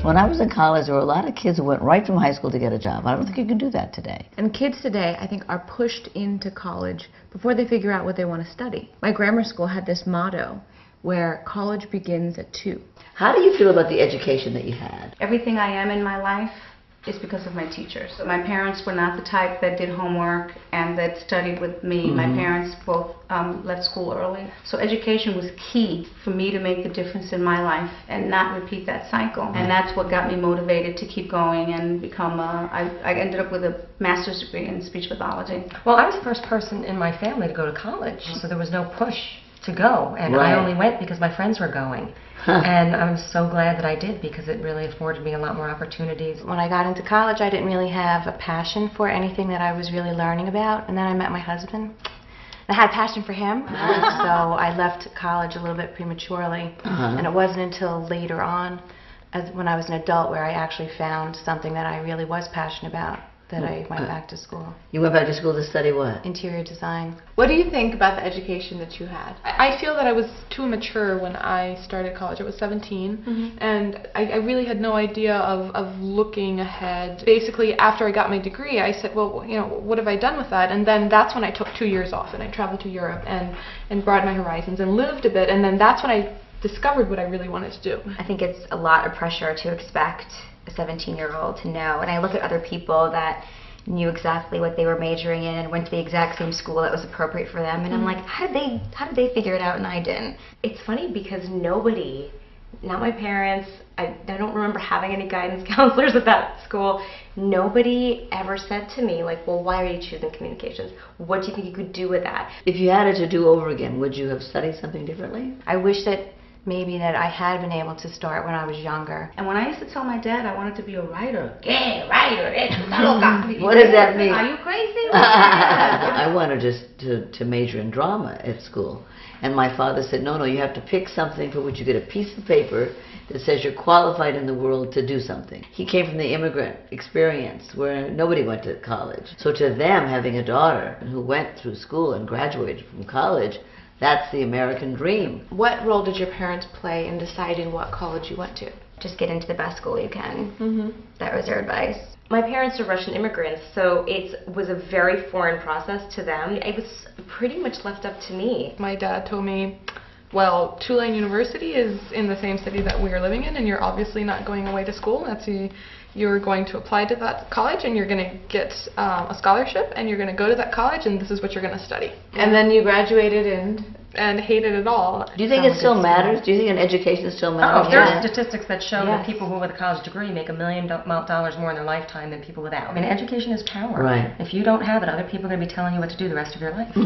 When I was in college, there were a lot of kids who went right from high school to get a job. I don't think you can do that today. And kids today, I think, are pushed into college before they figure out what they want to study. My grammar school had this motto where college begins at 2. How do you feel about the education that you had? Everything I am in my life is because of my teachers. My parents were not the type that did homework and that studied with me. My parents both left school early. So education was key for me to make the difference in my life and not repeat that cycle. And that's what got me motivated to keep going and become I ended up with a master's degree in speech pathology. Well, I was the first person in my family to go to college, so there was no push to go, and I only went because my friends were going. And I'm so glad that I did, because it really afforded me a lot more opportunities. When I got into college, I didn't really have a passion for anything that I was really learning about, and then I met my husband. I had a passion for him, so I left college a little bit prematurely, and it wasn't until later on, when I was an adult, where I actually found something that I really was passionate about, that I went back to school. You went back to school to study what? Interior design. What do you think about the education that you had? I feel that I was too mature when I started college. I was 17, and I really had no idea of looking ahead. Basically, after I got my degree, I said, well, you know, what have I done with that? And then that's when I took 2 years off, and I traveled to Europe and broadened my horizons and lived a bit, and then that's when I discovered what I really wanted to do. I think it's a lot of pressure to expect a 17-year-old to know, and I look at other people that knew exactly what they were majoring in and went to the exact same school that was appropriate for them, and I'm like, how did they figure it out and I didn't? It's funny because nobody, not my parents, I don't remember having any guidance counselors at that school, nobody ever said to me, like, well, why are you choosing communications? What do you think you could do with that? If you had it to do over again, would you have studied something differently? I wish that maybe that I had been able to start when I was younger. And when I used to tell my dad I wanted to be a writer, yeah, writer, what does that mean? Are you crazy? I wanted to major in drama at school. And my father said, no, you have to pick something for which you get a piece of paper that says you're qualified in the world to do something. He came from the immigrant experience where nobody went to college. So to them, having a daughter who went through school and graduated from college, that's the American dream. What role did your parents play in deciding what college you went to? Just get into the best school you can. That was their advice. My parents are Russian immigrants, so it was a very foreign process to them. It was pretty much left up to me. My dad told me, well, Tulane University is in the same city that we are living in, and you're obviously not going away to school. You're going to apply to that college, and you're going to get a scholarship, and you're going to go to that college, and this is what you're going to study. And then you graduated and hated it all. Do you think it still matters? Do you think an education still matters? Oh, there are statistics that show that people who with a college degree make $1 million more in their lifetime than people without. I mean, education is power. Right. If you don't have it, other people are going to be telling you what to do the rest of your life.